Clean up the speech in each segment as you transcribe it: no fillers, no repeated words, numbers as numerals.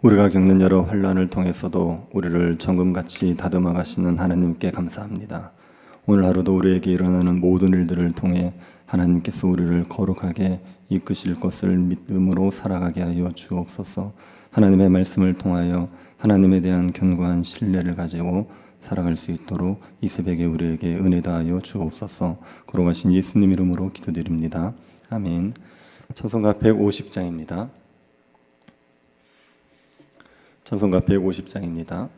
우리가 겪는 여러 환난을 통해서도 우리를 정금같이 다듬어 가시는 하나님께 감사합니다. 오늘 하루도 우리에게 일어나는 모든 일들을 통해 하나님께서 우리를 거룩하게 이끄실 것을 믿음으로 살아가게 하여 주옵소서. 하나님의 말씀을 통하여 하나님에 대한 견고한 신뢰를 가지고 살아갈 수 있도록 이 새벽에 우리에게 은혜 다하여 주옵소서. 거룩하신 예수님 이름으로 기도드립니다. 아멘. 찬송가 150장입니다. 찬송가 150장입니다.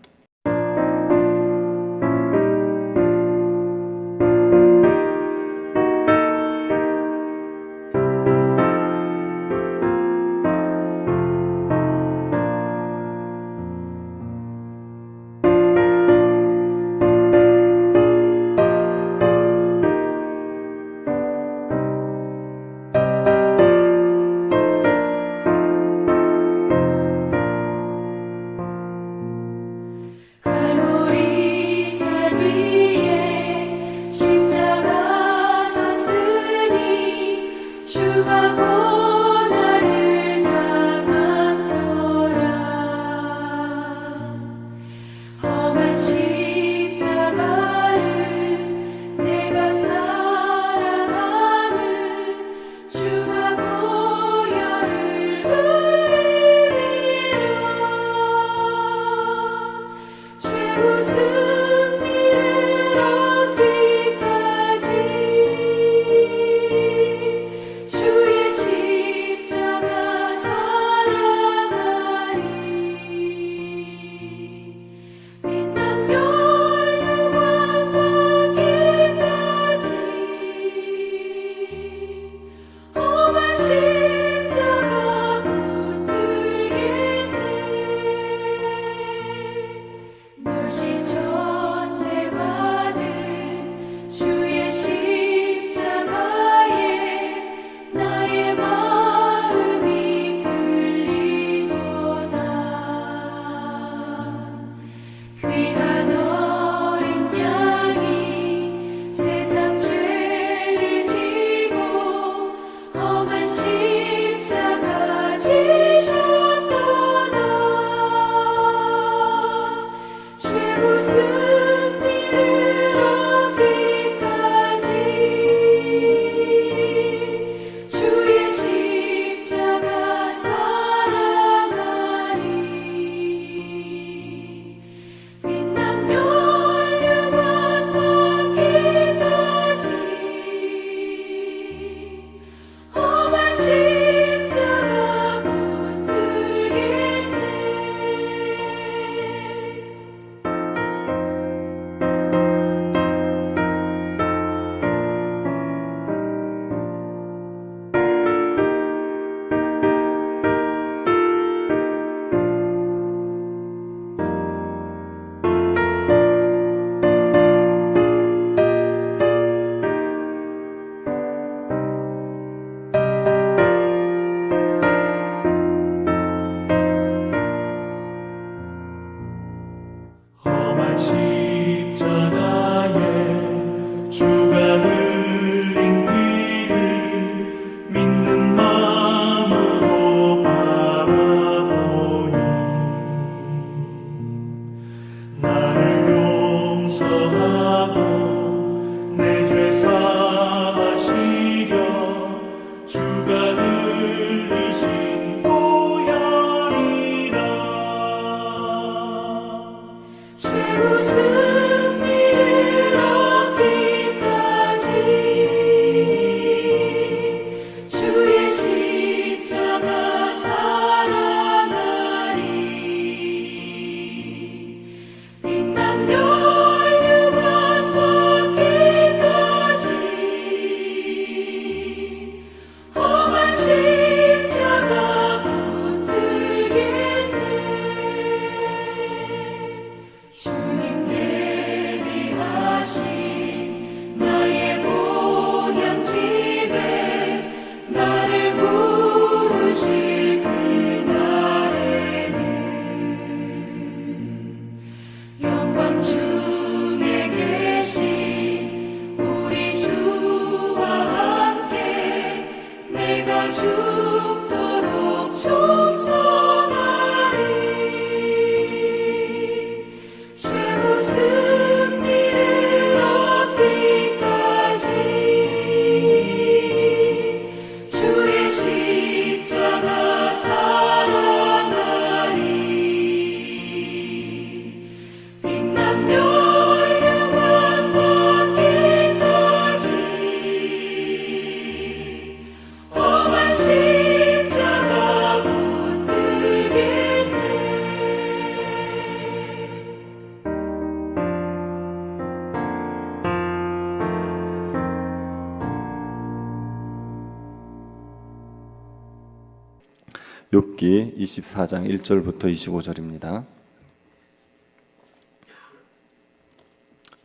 욥기 24장 1절부터 25절입니다.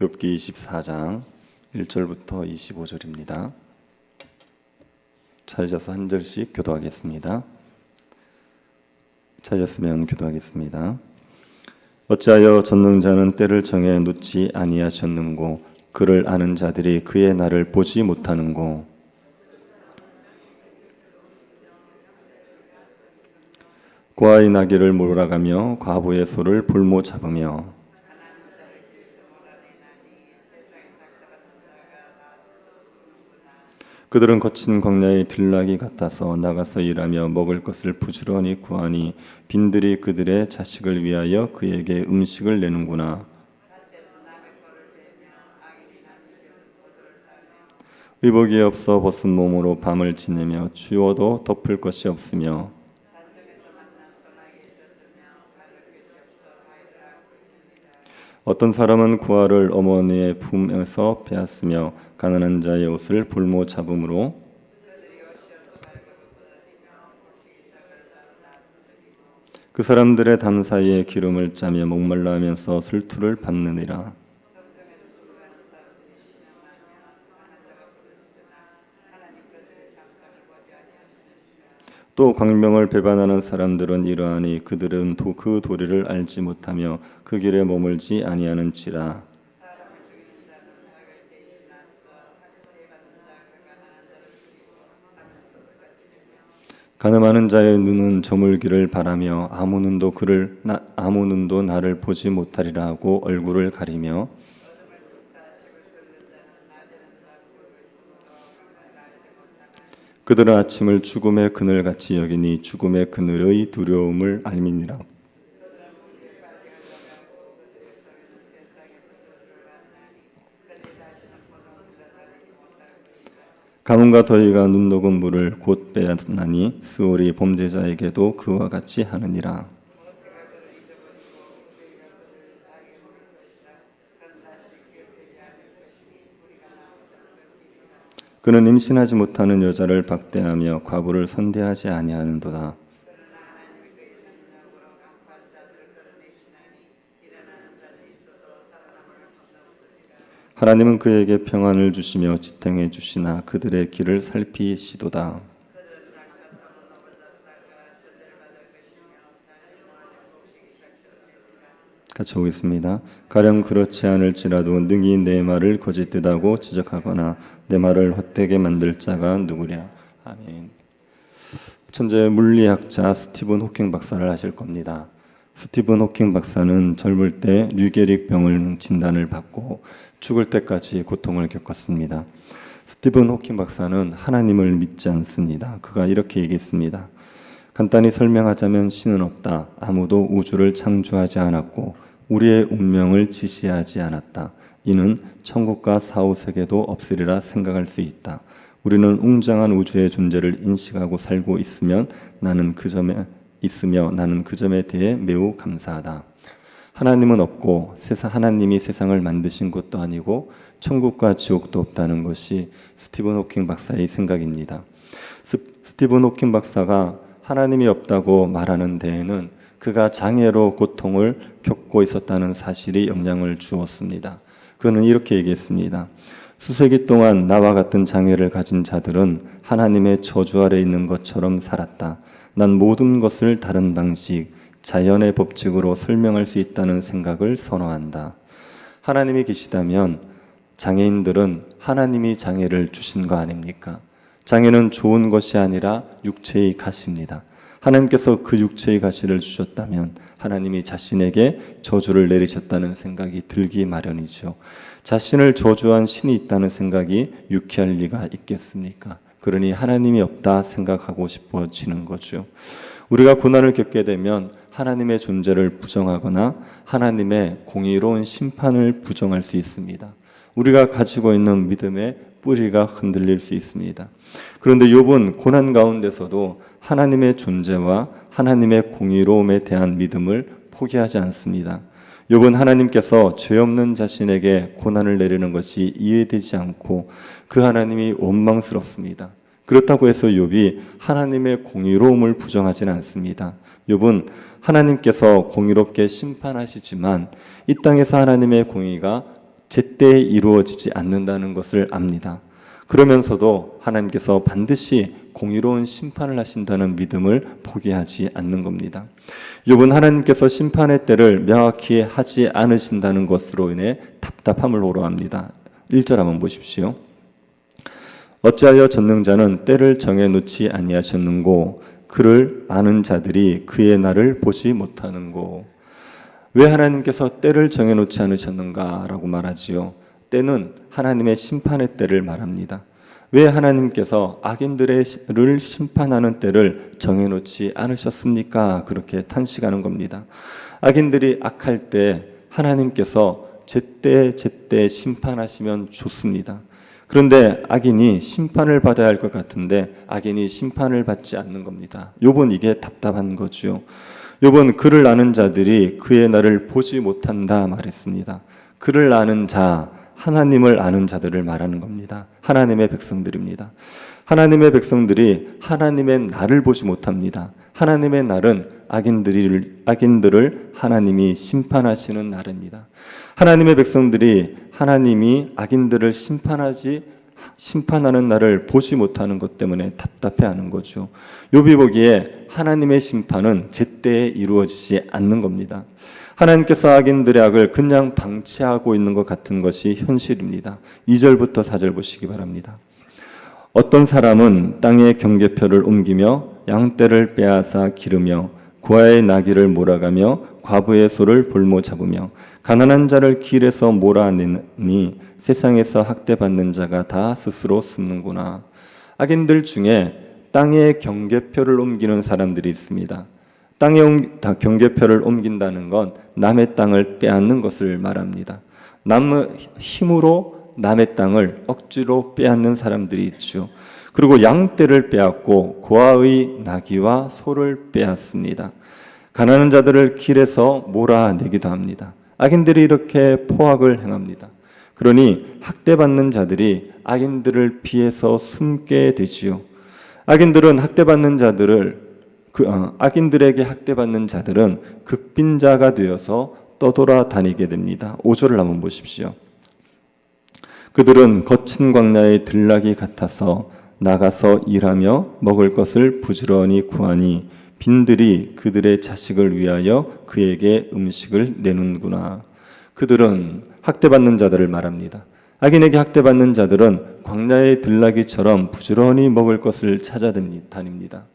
욥기 24장 1절부터 25절입니다. 찾으셔서 한 절씩 교도하겠습니다. 찾으셨으면 교도하겠습니다. 어찌하여 전능자는 때를 정해 놓지 아니하셨는고 그를 아는 자들이 그의 날을 보지 못하는고 고아의 나귀를 몰아가며 과부의 소를 볼모 잡으며 그들은 거친 광야의 들나귀 같아서 나가서 일하며 먹을 것을 부지런히 구하니 빈들이 그들의 자식을 위하여 그에게 음식을 내는구나. 의복이 없어 벗은 몸으로 밤을 지내며 추워도 덮을 것이 없으며 어떤 사람은 고아를 어머니의 품에서 빼앗으며 가난한 자의 옷을 볼모 잡음으로 그 사람들의 담 사이에 기름을 짜며 목말라 하면서 술투를 받느니라. 또 광명을 배반하는 사람들은 이러하니 그들은 그 도리를 알지 못하며 그 길에 머물지 아니하는지라. 가늠하는 자의 눈은 저물기를 바라며 아무 눈도 나를 보지 못하리라 하고 얼굴을 가리며 그들은 아침을 죽음의 그늘같이 여기니 죽음의 그늘의 두려움을 알미니라. 가뭄과 더위가 눈 녹은 물을 곧 빼앗나니 스올이 범죄자에게도 그와 같이 하느니라. 그는 임신하지 못하는 여자를 박대하며 과부를 선대하지 아니하는도다. 하나님은 그에게 평안을 주시며 지탱해 주시나 그들의 길을 살피시도다. 같이 보겠습니다. 가령 그렇지 않을지라도 능히 내 말을 거짓되다고 지적하거나 내 말을 헛되게 만들 자가 누구랴. 아멘. 천재 물리학자 스티븐 호킹 박사를 아실 겁니다. 스티븐 호킹 박사는 젊을 때 류게릭 병을 진단을 받고 죽을 때까지 고통을 겪었습니다. 스티븐 호킹 박사는 하나님을 믿지 않습니다. 그가 이렇게 얘기했습니다. 간단히 설명하자면 신은 없다. 아무도 우주를 창조하지 않았고 우리의 운명을 지시하지 않았다. 이는 천국과 사후세계도 없으리라 생각할 수 있다. 우리는 웅장한 우주의 존재를 인식하고 살고 있으며 나는 그 점에 대해 매우 감사하다. 하나님은 없고 하나님이 세상을 만드신 것도 아니고 천국과 지옥도 없다는 것이 스티븐 호킹 박사의 생각입니다. 스티븐 호킹 박사가 하나님이 없다고 말하는 데에는 그가 장애로 고통을 겪고 있었다는 사실이 영향을 주었습니다. 그는 이렇게 얘기했습니다. 수세기 동안 나와 같은 장애를 가진 자들은 하나님의 저주 아래 있는 것처럼 살았다. 난 모든 것을 다른 방식, 자연의 법칙으로 설명할 수 있다는 생각을 선호한다. 하나님이 계시다면 장애인들은 하나님이 장애를 주신 거 아닙니까? 장애는 좋은 것이 아니라 육체의 가시입니다. 하나님께서 그 육체의 가시를 주셨다면 하나님이 자신에게 저주를 내리셨다는 생각이 들기 마련이죠. 자신을 저주한 신이 있다는 생각이 유쾌할 리가 있겠습니까? 그러니 하나님이 없다 생각하고 싶어지는 거죠. 우리가 고난을 겪게 되면 하나님의 존재를 부정하거나 하나님의 공의로운 심판을 부정할 수 있습니다. 우리가 가지고 있는 믿음의 뿌리가 흔들릴 수 있습니다. 그런데 욥은 고난 가운데서도 하나님의 존재와 하나님의 공의로움에 대한 믿음을 포기하지 않습니다. 욥은 하나님께서 죄 없는 자신에게 고난을 내리는 것이 이해되지 않고 그 하나님이 원망스럽습니다. 그렇다고 해서 욥이 하나님의 공의로움을 부정하지는 않습니다. 욥은 하나님께서 공의롭게 심판하시지만 이 땅에서 하나님의 공의가 제때에 이루어지지 않는다는 것을 압니다. 그러면서도 하나님께서 반드시 공의로운 심판을 하신다는 믿음을 포기하지 않는 겁니다. 욥은 하나님께서 심판의 때를 명확히 하지 않으신다는 것으로 인해 답답함을 호로합니다. 1절 한번 보십시오. 어찌하여 전능자는 때를 정해놓지 아니하셨는고 그를 아는 자들이 그의 날을 보지 못하는고. 왜 하나님께서 때를 정해놓지 않으셨는가라고 말하지요. 때는 하나님의 심판의 때를 말합니다. 왜 하나님께서 악인들을 심판하는 때를 정해놓지 않으셨습니까? 그렇게 탄식하는 겁니다. 악인들이 악할 때 하나님께서 제때 심판하시면 좋습니다. 그런데 악인이 심판을 받아야 할 것 같은데 악인이 심판을 받지 않는 겁니다. 욥은 이게 답답한 거죠. 욥은 그를 아는 자들이 그의 날을 보지 못한다 말했습니다. 그를 아는 자, 하나님을 아는 자들을 말하는 겁니다. 하나님의 백성들입니다. 하나님의 백성들이 하나님의 날을 보지 못합니다. 하나님의 날은 악인들을 하나님이 심판하시는 날입니다. 하나님의 백성들이 하나님이 악인들을 심판하는 날을 보지 못하는 것 때문에 답답해하는 거죠. 욥이 보기에 하나님의 심판은 제때에 이루어지지 않는 겁니다. 하나님께서 악인들의 악을 그냥 방치하고 있는 것 같은 것이 현실입니다. 2절부터 4절 보시기 바랍니다. 어떤 사람은 땅의 경계표를 옮기며 양떼를 빼앗아 기르며 고아의 나귀를 몰아가며 과부의 소를 볼모 잡으며 가난한 자를 길에서 몰아내니 세상에서 학대받는 자가 다 스스로 숨는구나. 악인들 중에 땅의 경계표를 옮기는 사람들이 있습니다. 땅의 경계표를 옮긴다는 건 남의 땅을 빼앗는 것을 말합니다. 남의 힘으로 남의 땅을 억지로 빼앗는 사람들이 있죠. 그리고 양떼를 빼앗고 고아의 나귀와 소를 빼앗습니다. 가난한 자들을 길에서 몰아내기도 합니다. 악인들이 이렇게 포악을 행합니다. 그러니 학대받는 자들이 악인들을 피해서 숨게 되지요. 악인들에게 학대받는 자들은 극빈자가 되어서 떠돌아다니게 됩니다. 5절을 한번 보십시오. 그들은 거친 광야의 들나귀 같아서 나가서 일하며 먹을 것을 부지런히 구하니 빈들이 그들의 자식을 위하여 그에게 음식을 내는구나. 그들은 학대받는 자들을 말합니다. 악인에게 학대받는 자들은 광야의 들나귀처럼 부지런히 먹을 것을 찾아다닙니다.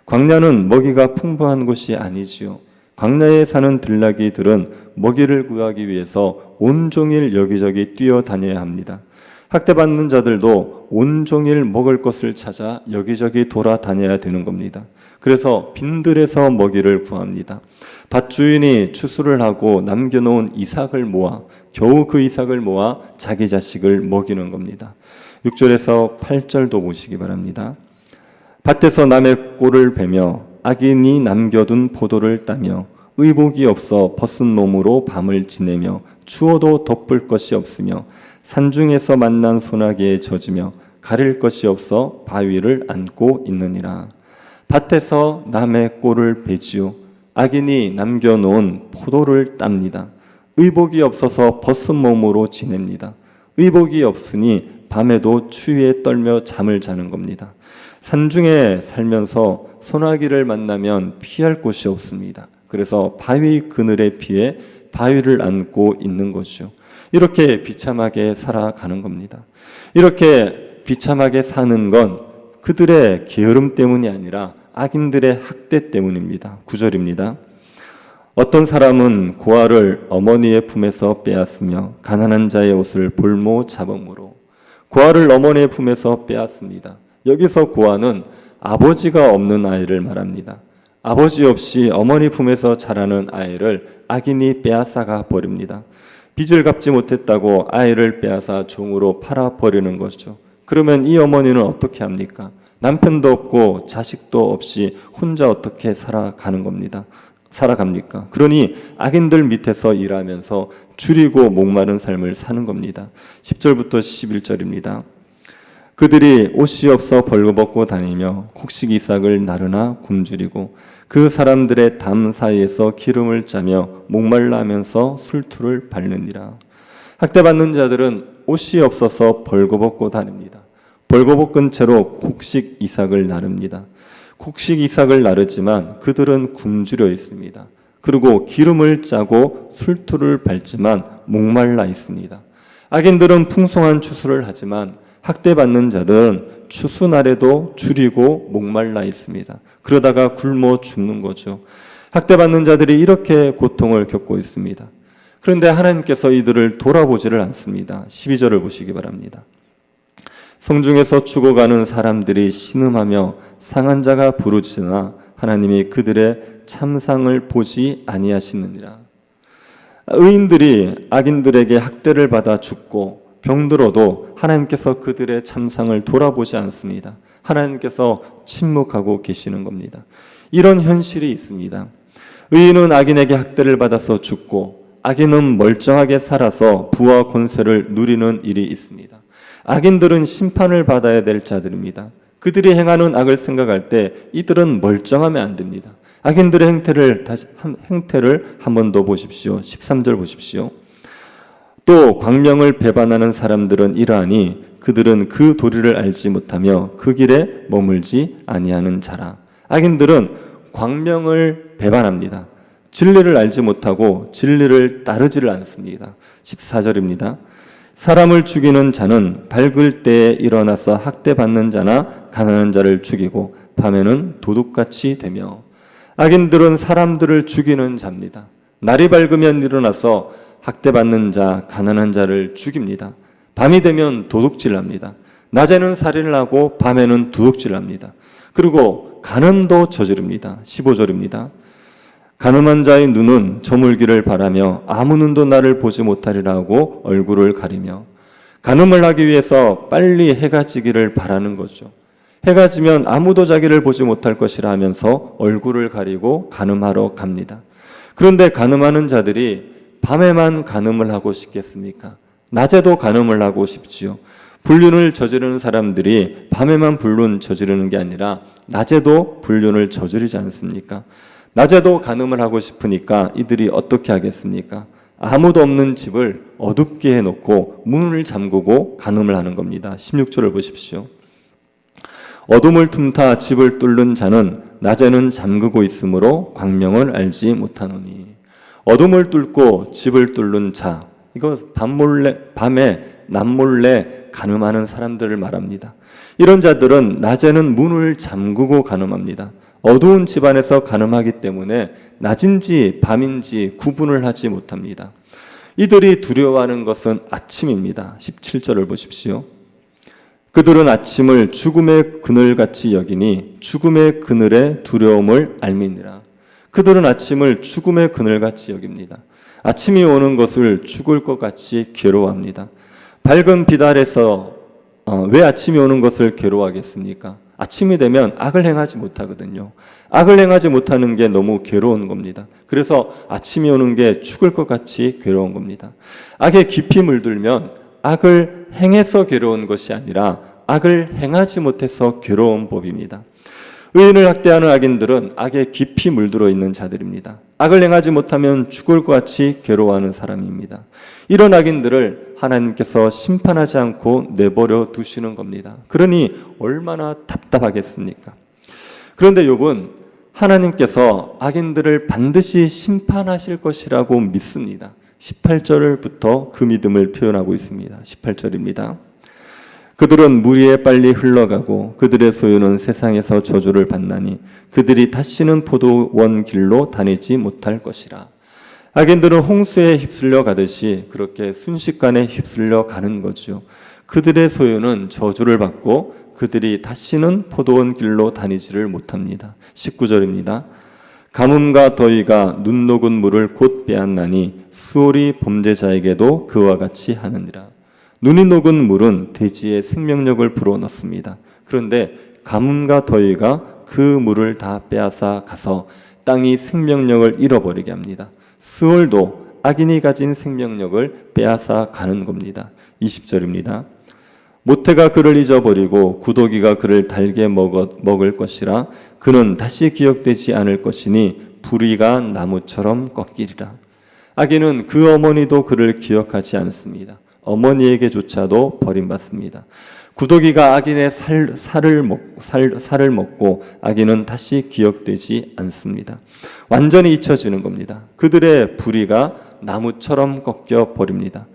광야는 먹이가 풍부한 곳이 아니지요. 광야에 사는 들나귀들은 먹이를 구하기 위해서 온종일 여기저기 뛰어다녀야 합니다. 학대받는 자들도 온종일 먹을 것을 찾아 여기저기 돌아다녀야 되는 겁니다. 그래서 빈들에서 먹이를 구합니다. 밭주인이 추수를 하고 남겨놓은 이삭을 모아 겨우 그 이삭을 모아 자기 자식을 먹이는 겁니다. 6절에서 8절도 보시기 바랍니다. 밭에서 남의 꼴을 베며 악인이 남겨둔 포도를 따며 의복이 없어 벗은 몸으로 밤을 지내며 추워도 덮을 것이 없으며 산중에서 만난 소나기에 젖으며 가릴 것이 없어 바위를 안고 있느니라. 밭에서 남의 꼴을 베지요. 악인이 남겨놓은 포도를 땁니다. 의복이 없어서 벗은 몸으로 지냅니다. 의복이 없으니 밤에도 추위에 떨며 잠을 자는 겁니다. 산중에 살면서 소나기를 만나면 피할 곳이 없습니다. 그래서 바위 그늘에 피해 바위를 안고 있는 것이죠. 이렇게 비참하게 살아가는 겁니다. 이렇게 비참하게 사는 건 그들의 게으름 때문이 아니라 악인들의 학대 때문입니다. 9절입니다. 어떤 사람은 고아를 어머니의 품에서 빼앗으며 가난한 자의 옷을 볼모 잡음으로. 고아를 어머니의 품에서 빼앗습니다. 여기서 고아는 아버지가 없는 아이를 말합니다. 아버지 없이 어머니 품에서 자라는 아이를 악인이 빼앗아가 버립니다. 빚을 갚지 못했다고 아이를 빼앗아 종으로 팔아버리는 것이죠. 그러면 이 어머니는 어떻게 합니까? 남편도 없고 자식도 없이 혼자 어떻게 살아갑니까? 그러니 악인들 밑에서 일하면서 줄이고 목마른 삶을 사는 겁니다. 10절부터 11절입니다. 그들이 옷이 없어 벌거벗고 다니며 곡식 이삭을 나르나 굶주리고 그 사람들의 담 사이에서 기름을 짜며 목말라 하면서 술투를 밟느니라. 학대받는 자들은 옷이 없어서 벌거벗고 다닙니다. 벌거벗은 채로 곡식 이삭을 나릅니다. 곡식 이삭을 나르지만 그들은 굶주려 있습니다. 그리고 기름을 짜고 술투를 밟지만 목말라 있습니다. 악인들은 풍성한 추수를 하지만 학대받는 자들은 추수날에도 줄이고 목말라 있습니다. 그러다가 굶어 죽는 거죠. 학대받는 자들이 이렇게 고통을 겪고 있습니다. 그런데 하나님께서 이들을 돌아보지를 않습니다. 12절을 보시기 바랍니다. 성중에서 죽어가는 사람들이 신음하며 상한 자가 부르짖으나 하나님이 그들의 참상을 보지 아니하시느니라. 의인들이 악인들에게 학대를 받아 죽고 병들어도 하나님께서 그들의 참상을 돌아보지 않습니다. 하나님께서 침묵하고 계시는 겁니다. 이런 현실이 있습니다. 의인은 악인에게 학대를 받아서 죽고 악인은 멀쩡하게 살아서 부와 권세를 누리는 일이 있습니다. 악인들은 심판을 받아야 될 자들입니다. 그들이 행하는 악을 생각할 때 이들은 멀쩡하면 안 됩니다. 악인들의 행태를 한 번 더 보십시오. 13절 보십시오. 또 광명을 배반하는 사람들은 이러하니 그들은 그 도리를 알지 못하며 그 길에 머물지 아니하는 자라. 악인들은 광명을 배반합니다. 진리를 알지 못하고 진리를 따르지를 않습니다. 14절입니다. 사람을 죽이는 자는 밝을 때에 일어나서 학대받는 자나 가난한 자를 죽이고 밤에는 도둑같이 되며. 악인들은 사람들을 죽이는 자입니다. 날이 밝으면 일어나서 학대받는 자, 가난한 자를 죽입니다. 밤이 되면 도둑질을 합니다. 낮에는 살인을 하고 밤에는 도둑질을 합니다. 그리고 간음도 저지릅니다. 15절입니다. 간음한 자의 눈은 저물기를 바라며 아무 눈도 나를 보지 못하리라 하고 얼굴을 가리며. 간음을 하기 위해서 빨리 해가 지기를 바라는 거죠. 해가 지면 아무도 자기를 보지 못할 것이라 하면서 얼굴을 가리고 간음하러 갑니다. 그런데 간음하는 자들이 밤에만 간음을 하고 싶겠습니까? 낮에도 간음을 하고 싶지요. 불륜을 저지르는 사람들이 밤에만 불륜 저지르는 게 아니라 낮에도 불륜을 저지르지 않습니까? 낮에도 간음을 하고 싶으니까 이들이 어떻게 하겠습니까? 아무도 없는 집을 어둡게 해놓고 문을 잠그고 간음을 하는 겁니다. 16절을 보십시오. 어둠을 틈타 집을 뚫는 자는 낮에는 잠그고 있으므로 광명을 알지 못하노니. 어둠을 뚫고 집을 뚫는 자, 이거 밤에 남몰래 간음하는 사람들을 말합니다. 이런 자들은 낮에는 문을 잠그고 간음합니다. 어두운 집안에서 간음하기 때문에 낮인지 밤인지 구분을 하지 못합니다. 이들이 두려워하는 것은 아침입니다. 17절을 보십시오. 그들은 아침을 죽음의 그늘같이 여기니 죽음의 그늘의 두려움을 알미니라. 그들은 아침을 죽음의 그늘같이 여깁니다. 아침이 오는 것을 죽을 것 같이 괴로워합니다. 밝은 빛 아래서 왜 아침이 오는 것을 괴로워하겠습니까? 아침이 되면 악을 행하지 못하거든요. 악을 행하지 못하는 게 너무 괴로운 겁니다. 그래서 아침이 오는 게 죽을 것 같이 괴로운 겁니다. 악에 깊이 물들면 악을 행해서 괴로운 것이 아니라 악을 행하지 못해서 괴로운 법입니다. 의인을 학대하는 악인들은 악에 깊이 물들어 있는 자들입니다. 악을 행하지 못하면 죽을 것 같이 괴로워하는 사람입니다. 이런 악인들을 하나님께서 심판하지 않고 내버려 두시는 겁니다. 그러니 얼마나 답답하겠습니까? 그런데 욥은 하나님께서 악인들을 반드시 심판하실 것이라고 믿습니다. 18절부터 그 믿음을 표현하고 있습니다. 18절입니다. 그들은 물 위에 빨리 흘러가고 그들의 소유는 세상에서 저주를 받나니 그들이 다시는 포도원 길로 다니지 못할 것이라. 악인들은 홍수에 휩쓸려 가듯이 그렇게 순식간에 휩쓸려 가는 거죠. 그들의 소유는 저주를 받고 그들이 다시는 포도원 길로 다니지를 못합니다. 19절입니다. 가뭄과 더위가 눈 녹은 물을 곧 빼앗나니 수월이 범죄자에게도 그와 같이 하느니라. 눈이 녹은 물은 대지에 생명력을 불어넣습니다. 그런데 가뭄과 더위가 그 물을 다 빼앗아 가서 땅이 생명력을 잃어버리게 합니다. 스월도 악인이 가진 생명력을 빼앗아 가는 겁니다. 20절입니다. 모태가 그를 잊어버리고 구더기가 그를 달게 먹을 것이라. 그는 다시 기억되지 않을 것이니 불의가 나무처럼 꺾이리라. 악인은 그 어머니도 그를 기억하지 않습니다. 어머니에게조차도 버림받습니다. 구더기가 악인의 살을 먹고 악인은 다시 기억되지 않습니다. 완전히 잊혀지는 겁니다. 그들의 불의가 나무처럼 꺾여 버립니다.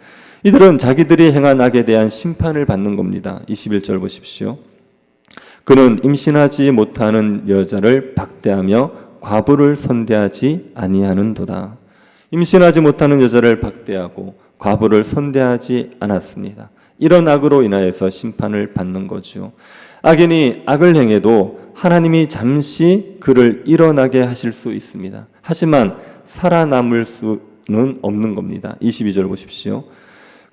이들은 자기들이 행한 악에 대한 심판을 받는 겁니다. 21절 보십시오. 그는 임신하지 못하는 여자를 박대하며 과부를 선대하지 아니하는도다. 임신하지 못하는 여자를 박대하고 과부를 선대하지 않았습니다. 이런 악으로 인하여서 심판을 받는 거죠. 악인이 악을 행해도 하나님이 잠시 그를 일어나게 하실 수 있습니다. 하지만 살아남을 수는 없는 겁니다. 22절 보십시오.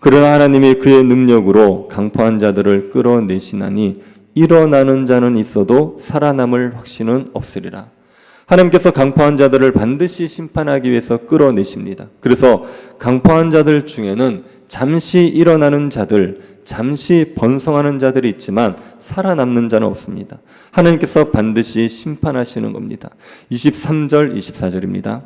그러나 하나님이 그의 능력으로 강포한 자들을 끌어내시나니 일어나는 자는 있어도 살아남을 확신은 없으리라. 하나님께서 강포한 자들을 반드시 심판하기 위해서 끌어내십니다. 그래서 강포한 자들 중에는 잠시 일어나는 자들, 잠시 번성하는 자들이 있지만 살아남는 자는 없습니다. 하나님께서 반드시 심판하시는 겁니다. 23절, 24절입니다.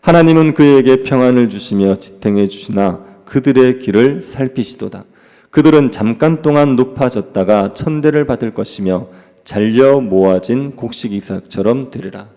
하나님은 그에게 평안을 주시며 지탱해 주시나 그들의 길을 살피시도다. 그들은 잠깐 동안 높아졌다가 천대를 받을 것이며 잘려 모아진 곡식 이삭처럼 되리라.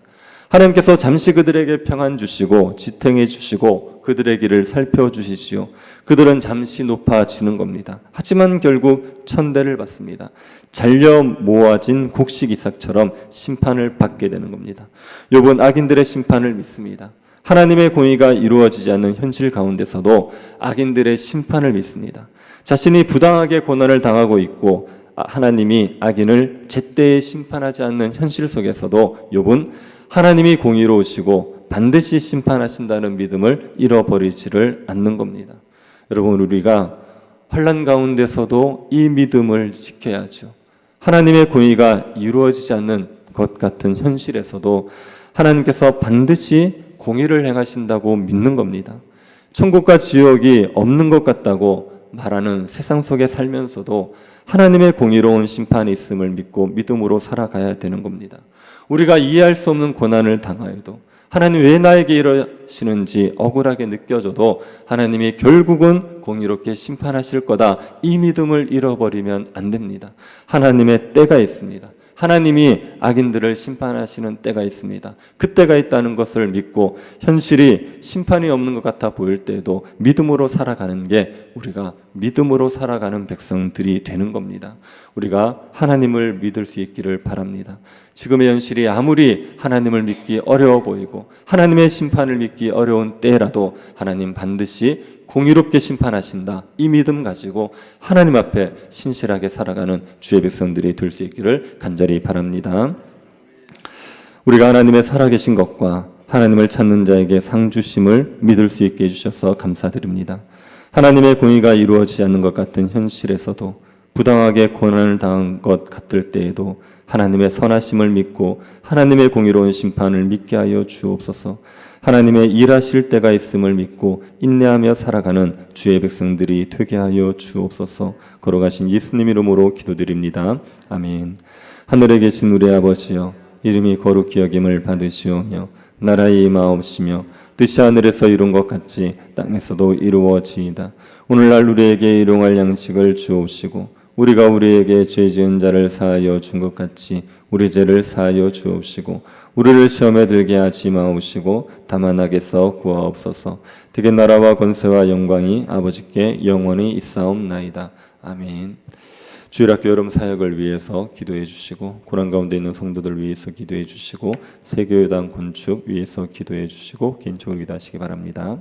하나님께서 잠시 그들에게 평안 주시고 지탱해 주시고 그들의 길을 살펴주시시오. 그들은 잠시 높아지는 겁니다. 하지만 결국 천대를 받습니다. 잘려 모아진 곡식 이삭처럼 심판을 받게 되는 겁니다. 욥은 악인들의 심판을 믿습니다. 하나님의 공의가 이루어지지 않는 현실 가운데서도 악인들의 심판을 믿습니다. 자신이 부당하게 고난을 당하고 있고 하나님이 악인을 제때에 심판하지 않는 현실 속에서도 욥은 하나님이 공의로우시고 반드시 심판하신다는 믿음을 잃어버리지를 않는 겁니다. 여러분, 우리가 환난 가운데서도 이 믿음을 지켜야죠. 하나님의 공의가 이루어지지 않는 것 같은 현실에서도 하나님께서 반드시 공의를 행하신다고 믿는 겁니다. 천국과 지옥이 없는 것 같다고 말하는 세상 속에 살면서도 하나님의 공의로운 심판이 있음을 믿고 믿음으로 살아가야 되는 겁니다. 우리가 이해할 수 없는 고난을 당하여도 하나님 왜 나에게 이러시는지 억울하게 느껴져도 하나님이 결국은 공의롭게 심판하실 거다, 이 믿음을 잃어버리면 안 됩니다. 하나님의 때가 있습니다. 하나님이 악인들을 심판하시는 때가 있습니다. 그 때가 있다는 것을 믿고 현실이 심판이 없는 것 같아 보일 때에도 믿음으로 살아가는 게 우리가 믿음으로 살아가는 백성들이 되는 겁니다. 우리가 하나님을 믿을 수 있기를 바랍니다. 지금의 현실이 아무리 하나님을 믿기 어려워 보이고 하나님의 심판을 믿기 어려운 때라도 하나님 반드시 공의롭게 심판하신다, 이 믿음 가지고 하나님 앞에 신실하게 살아가는 주의 백성들이 될 수 있기를 간절히 바랍니다. 우리가 하나님의 살아계신 것과 하나님을 찾는 자에게 상 주심을 믿을 수 있게 해주셔서 감사드립니다. 하나님의 공의가 이루어지지 않는 것 같은 현실에서도 부당하게 고난을 당한 것 같을 때에도 하나님의 선하심을 믿고 하나님의 공의로운 심판을 믿게 하여 주옵소서. 하나님의 일하실 때가 있음을 믿고 인내하며 살아가는 주의 백성들이 되게 하여 주옵소서. 걸어가신 예수님 이름으로 기도드립니다. 아멘. 하늘에 계신 우리 아버지여, 이름이 거룩히 여김을 받으시오며 나라의 임하옵시며 뜻이 하늘에서 이룬 것 같이 땅에서도 이루어지이다. 오늘날 우리에게 일용할 양식을 주옵시고 우리가 우리에게 죄 지은 자를 사하여 준 것 같이 우리 죄를 사하여 주옵시고 우리를 시험에 들게 하지 마옵시고 다만 악에서 구하옵소서. 되게 나라와 권세와 영광이 아버지께 영원히 있사옵나이다. 아멘. 주일학교 여름 사역을 위해서 기도해 주시고 고난 가운데 있는 성도들 위해서 기도해 주시고 세교회당 건축 위해서 기도해 주시고 개인적으로 기도하시기 바랍니다.